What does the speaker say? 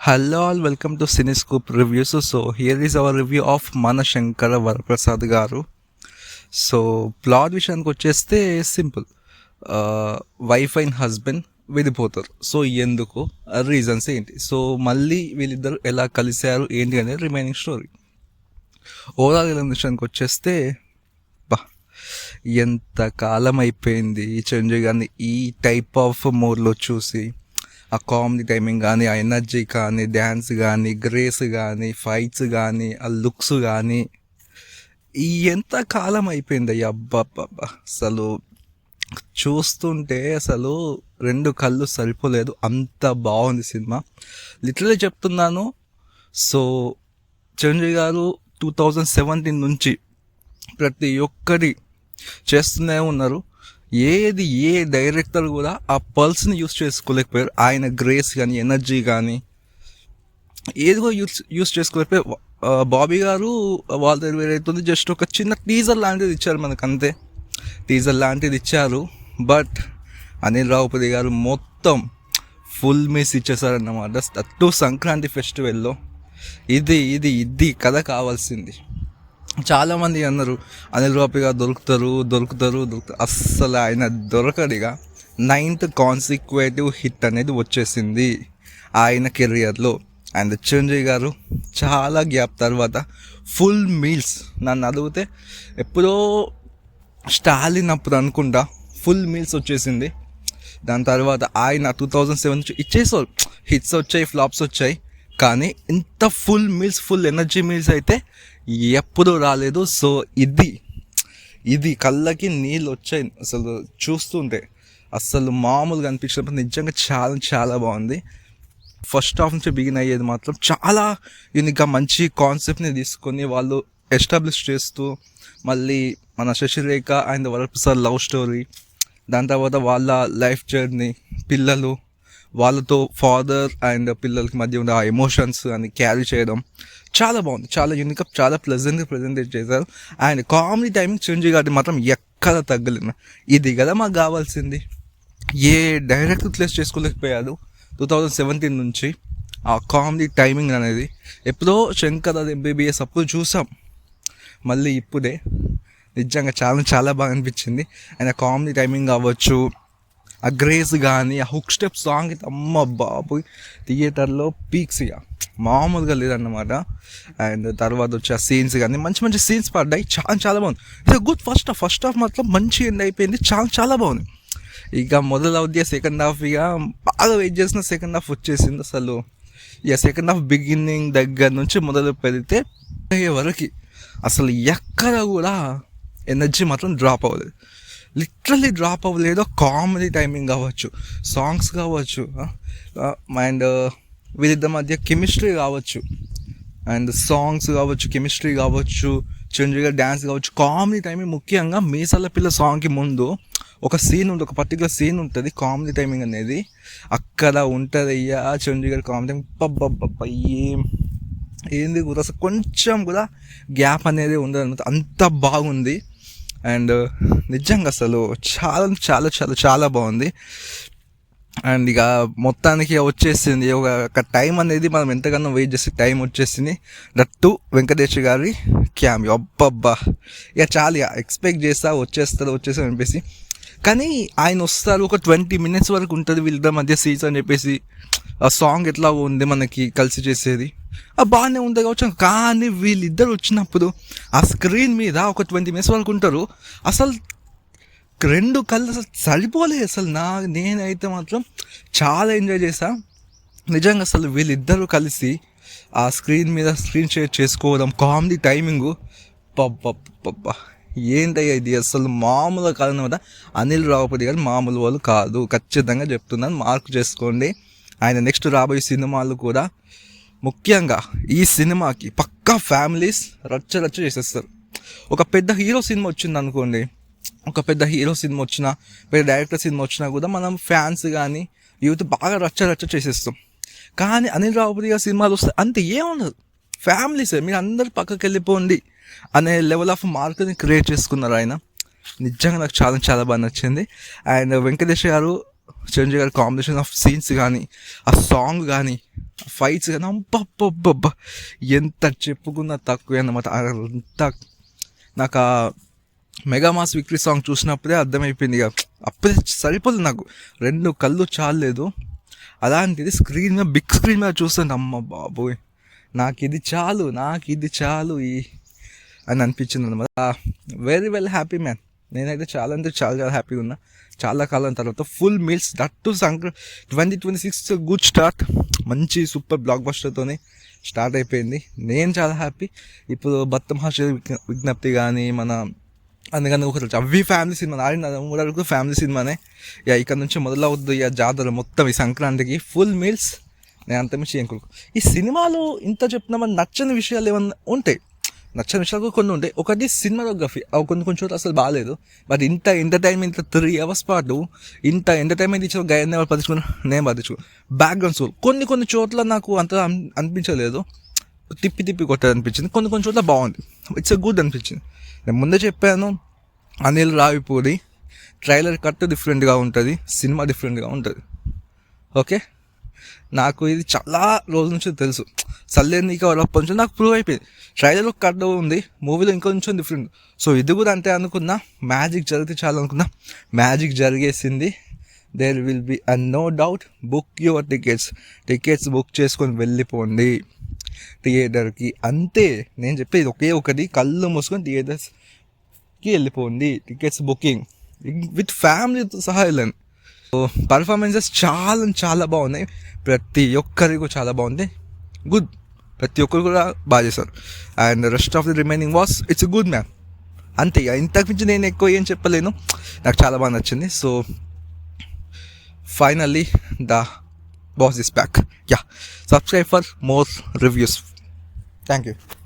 Hello all, welcome to Cinescope Reviews. So here is our review of Manashankara Varaprasad గారు. So plot విషయానికి వచ్చేస్తే simple, wife and husband విడిపోతారు. So ఎందుకు, reasons ఏంటి, so మళ్ళీ వీళ్ళిద్దరు ఎలా కలిశారు ఏంటి అనేది రిమైనింగ్ స్టోరీ. ఓవరాల్ విషయానికి వచ్చేస్తే ఎంత కాలం అయిపోయింది చిరంజీవి గారిని ఈ టైప్ ఆఫ్ మోడ్లో చూసి. ఆ కామెడీ టైమింగ్ కానీ, ఆ ఎనర్జీ కానీ, డ్యాన్స్ కానీ, గ్రేస్ కానీ, ఫైట్స్ కానీ, ఆ లుక్స్ కానీ, ఎంత కాలం అయిపోయింది అయ్యా. అబ్బాబ్బా, అసలు చూస్తుంటే అసలు రెండు కళ్ళు సరిపోలేదు, అంత బాగుంది సినిమా. లిటరలీ చెప్తున్నాను. సో చిరంజీవి గారు 2017 నుంచి ప్రతి ఒక్కరి చేస్తూనే ఉన్నారు. ఏ డైరెక్టర్ కూడా ఆ పల్స్ని యూస్ చేసుకోలేకపోయారు. ఆయన గ్రేస్ కానీ, ఎనర్జీ కానీ ఏదిగో యూస్ చేసుకోలేకపోయారు. బాబీ గారు వాళ్ళ దగ్గర వేరైతుంది, జస్ట్ ఒక చిన్న టీజర్ లాంటిది ఇచ్చారు మనకు, అంతే. టీజర్ లాంటిది ఇచ్చారు. బట్ అనిల్ రావుపతి గారు మొత్తం ఫుల్ మిస్ ఇచ్చేసారన్నమాట. అటు సంక్రాంతి ఫెస్టివల్లో ఇది కథ కావాల్సింది. చాలామంది అన్నారు అనిల్ రావుపతి గారు దొరుకుతారు. అస్సలు ఆయన దొరకడిగా 9th కాన్సిక్యూటివ్ హిట్ అనేది వచ్చేసింది ఆయన కెరియర్లో. అండ్ చిరంజీవి గారు చాలా గ్యాప్ తర్వాత ఫుల్ మీల్స్, నన్ను అడిగితే ఎప్పుడో స్టాలిన్ అప్పుడు అనుకుంటా ఫుల్ మీల్స్ వచ్చేసింది. దాని తర్వాత ఆయన 2007 నుంచి ఇచ్చేసారు. హిట్స్ వచ్చాయి, ఫ్లాప్స్ వచ్చాయి, కానీ ఇంత full meals, full energy meals అయితే ఎప్పుడూ రాలేదు. సో ఇది కళ్ళకి నీళ్ళు వచ్చాయి అసలు చూస్తుంటే. అసలు మామూలుగా అనిపించినప్పుడు నిజంగా చాలా చాలా బాగుంది. ఫస్ట్ హాఫ్ నుంచి బిగిన్ అయ్యేది మాత్రం చాలా యూనిక్గా మంచి కాన్సెప్ట్ని తీసుకొని వాళ్ళు ఎస్టాబ్లిష్ చేస్తూ, మళ్ళీ మన Sasirekha and Varaprasad love story, దాని తర్వాత వాళ్ళ లైఫ్ జర్నీ, పిల్లలు, వాళ్ళతో ఫాదర్ అండ్ పిల్లలకి మధ్య ఉన్న ఆ ఎమోషన్స్ అని క్యారీ చేయడం చాలా బాగుంది. చాలా యూనిక్గా, చాలా ప్లెజెంట్గా ప్రజెంటేట్ చేశారు. అండ్ కామెడీ టైమింగ్ చిరంజీవి గారి మాత్రం ఎక్కడ తగ్గలేదు. ఇది కదా మాకు కావాల్సింది. ఏ డైరెక్ట్ ప్లేస్ చేసుకోలేకపోయాడు 2017 నుంచి ఆ కామెడీ టైమింగ్ అనేది. ఎప్పుడో శంకర్ ఎంబీబీఎస్ అప్పుడు చూసాం, మళ్ళీ ఇప్పుడే నిజంగా చాలా చాలా బాగా అనిపించింది. అండ్ ఆ కామెడీ టైమింగ్ అవ్వచ్చు, ఆ గ్రేస్ కానీ, ఆ హుక్ స్టెప్ సాంగ్ అమ్మ బాబు థియేటర్లో పీక్స్ ఇక మామూలుగా లేదన్నమాట. అండ్ తర్వాత వచ్చి ఆ సీన్స్ కానీ మంచి సీన్స్ పడ్డాయి. చాలా చాలా బాగుంది. ఇట్స్ గుడ్ ఫస్ట్ హాఫ్ మాత్రం మంచి ఎండ్ అయిపోయింది. చాలా చాలా బాగుంది. ఇక మొదలవుద్ది సెకండ్ హాఫ్. ఇక బాగా వెయిట్ చేసిన సెకండ్ హాఫ్ వచ్చేసింది. అసలు ఇక సెకండ్ హాఫ్ బిగినింగ్ దగ్గర నుంచి మొదలు పెడితే అయ్యే వరకు అసలు ఎక్కడ కూడా ఎనర్జీ మాత్రం డ్రాప్ అవ్వలేదు. లిటరల్లీ డ్రాప్ అవ్వలేదు. కామెడీ టైమింగ్ కావచ్చు, సాంగ్స్ కావచ్చు, అండ్ వీళ్ళిద్దరి మధ్య కెమిస్ట్రీ కావచ్చు, అండ్ సాంగ్స్ కావచ్చు, కెమిస్ట్రీ కావచ్చు, చిరంజీవి గారి డ్యాన్స్ కావచ్చు, కామెడీ టైమింగ్. ముఖ్యంగా మీసాల పిల్ల సాంగ్కి ముందు ఒక సీన్ ఉంటుంది, ఒక పర్టికులర్ సీన్ ఉంటుంది కామెడీ టైమింగ్ అనేది. అక్కడ ఉంటుంది అయ్యా చిరంజీవి గారి కామెడీ టైమింగ్. పబ్బ ఏంది కూడా అసలు కొంచెం కూడా గ్యాప్ అనేది ఉండదు అనమాట, అంత బాగుంది. అండ్ నిజంగా అసలు చాలా చాలా చాలా చాలా బాగుంది. అండ్ ఇక మొత్తానికి వచ్చేసింది ఒక టైం అనేది, మనం ఎంతగానో వెయిట్ చేసి టైం వచ్చేసింది. దట్టు వెంకటేష్ గారి క్యామియో. అబ్బబ్బా, ఇక చాలా ఇక ఎక్స్పెక్ట్ చేస్తా వచ్చేస్తారు అనిపేసి. కానీ ఆయన వస్తారు, ఒక 20 minutes వరకు ఉంటుంది వీళ్ళిద్దరి మధ్య సీన్స్ అని చెప్పేసి. ఆ సాంగ్ ఎట్లా ఉంది మనకి కలిసి చేసేది బాగానే ఉంది కావచ్చు. కానీ వీళ్ళిద్దరు వచ్చినప్పుడు ఆ స్క్రీన్ మీద ఒక 20 minutes వరకు ఉంటారు. అసలు రెండు కళ్ళు అసలు సరిపోలేదు. అసలు నేనైతే మాత్రం చాలా ఎంజాయ్ చేశా నిజంగా. అసలు వీళ్ళిద్దరూ కలిసి ఆ స్క్రీన్ మీద స్క్రీన్ షేర్ చేసుకోవడం, కామెడీ టైమింగు, పబ్బా ఏంటయ్యా ఇది అసలు మామూలుగా కాదన్నమాట. అనిల్ రావుపతి గారు మామూలు వాళ్ళు కాదు, ఖచ్చితంగా చెప్తున్నాను, మార్క్ చేసుకోండి. ఆయన నెక్స్ట్ రాబోయే సినిమాలు కూడా, ముఖ్యంగా ఈ సినిమాకి పక్కా ఫ్యామిలీస్ రచ్చ చేసేస్తారు. ఒక పెద్ద హీరో సినిమా వచ్చింది అనుకోండి, ఒక పెద్ద హీరో సినిమా వచ్చినా, పెద్ద డైరెక్టర్ సినిమా వచ్చినా కూడా మనం ఫ్యాన్స్ కానీ యూత్ బాగా రచ్చ చేసేస్తాం. కానీ అనిల్ రావుపతి గారి సినిమాలు వస్తే అంత ఏముండదు, ఫ్యామిలీసే, మీరు అందరు పక్కకి వెళ్ళిపోండి అనే లెవెల్ ఆఫ్ మార్క్ని క్రియేట్ చేసుకున్నారు ఆయన. నిజంగా నాకు చాలా చాలా బాగా నచ్చింది. అండ్ వెంకటేష్ గారు చిరంజీవి గారి కాంబినేషన్ ఆఫ్ సీన్స్ కానీ, ఆ సాంగ్ కానీ, ఫైట్స్ కానీ, అబ్బబ్బబ్బబ్బా ఎంత చెప్పుకున్నా తక్కువే అన్నమాట. అంత నాకు ఆ మెగా మాస్ విక్టరీ సాంగ్ చూసినప్పుడే అర్థమైపోయింది. ఇక అప్పుడే సరిపోదు నాకు, 2 కళ్ళు చాలలేదు. అలాంటిది స్క్రీన్ మీద, బిగ్ స్క్రీన్ మీద చూస్తాను, అమ్మ బాబోయ్ నాకు ఇది చాలు అని అనిపించింది అనమాట. Very well happy man. నేనైతే చాలా అంటే చాలా చాలా హ్యాపీగా ఉన్నా. చాలా కాలం తర్వాత full meals, that to 2026 good start. మంచి సూపర్ బ్లాక్ బస్టర్తోనే స్టార్ట్ అయిపోయింది. నేను చాలా హ్యాపీ. ఇప్పుడు బతుకమ్మ విజ్ఞప్తి కానీ, మన అందుకని ఒక అవి ఫ్యామిలీ సినిమా ఆడిన 3 అడుగులు ఫ్యామిలీ సినిమానే. ఇక ఇక్కడ నుంచి మొదలవుద్దు ఇక జాతర మొత్తం ఈ సంక్రాంతికి ఫుల్ మీల్స్. నేను అంతమించి ఏం కొడుకు. ఈ సినిమాలో ఇంత చెప్తున్నామని నచ్చని విషయాలు ఏమన్నా ఉంటాయి, నచ్చని విషయాలు కొన్ని ఉంటాయి. ఒకటి సినిమాటోగ్రఫీ, అవి కొన్ని చోట్ల అసలు బాగాలేదు. బట్ ఇంత ఎంటర్టైన్మెంట్, 3 hours పాటు ఇంత ఎంటర్టైన్మెంట్ ఇచ్చిన గాయని ఎవరు పట్టించుకున్నా, నేను పట్టించుకున్నాను. బ్యాక్గ్రౌండ్ స్కోర్ కొన్ని చోట్ల నాకు అంత అనిపించలేదు, తిప్పి కొట్టదు అనిపించింది. కొన్ని చోట్ల బాగుంది, ఇట్స్ గుడ్ అనిపించింది. నేను ముందే చెప్పాను, అనిల్ రావిపూడి ట్రైలర్ కట్ డిఫరెంట్గా ఉంటుంది, సినిమా డిఫరెంట్గా ఉంటుంది. ఓకే, నాకు ఇది చాలా రోజుల నుంచి తెలుసు. సల్లేనిక కొంచెం నాకు ప్రూవ్ అయిపోయింది. ట్రైలర్లో కట్ ఉంది, మూవీలో ఇంకొంచెం డిఫరెంట్. సో ఇది కూడా అంతే అనుకున్నా. మ్యాజిక్ జరిగితే చాలా అనుకున్నా, మ్యాజిక్ జరిగేసింది. There will be no doubt. Book your tickets book చేసుకొని వెళ్ళిపోండి థియేటర్కి. అంతే నేను చెప్పేది ఒకే ఒకటి, కళ్ళు మూసుకొని థియేటర్స్కి వెళ్ళిపోండి. టికెట్స్ బుకింగ్ విత్ ఫ్యామిలీతో సహా వెళ్ళండి. సో పర్ఫార్మెన్సెస్ చాలా బాగున్నాయి, ప్రతి ఒక్కరికి చాలా బాగుంది. గుడ్, ప్రతి ఒక్కరు కూడా బాగా చేశారు. And rest of the remaining was it's good man. అంతే, ఇంతకు మించి నేను ఎక్కువ ఏం చెప్పలేను. నాకు చాలా బాగా నచ్చింది. So finally the boss is back. Yeah, subscribe for more reviews. Thank you.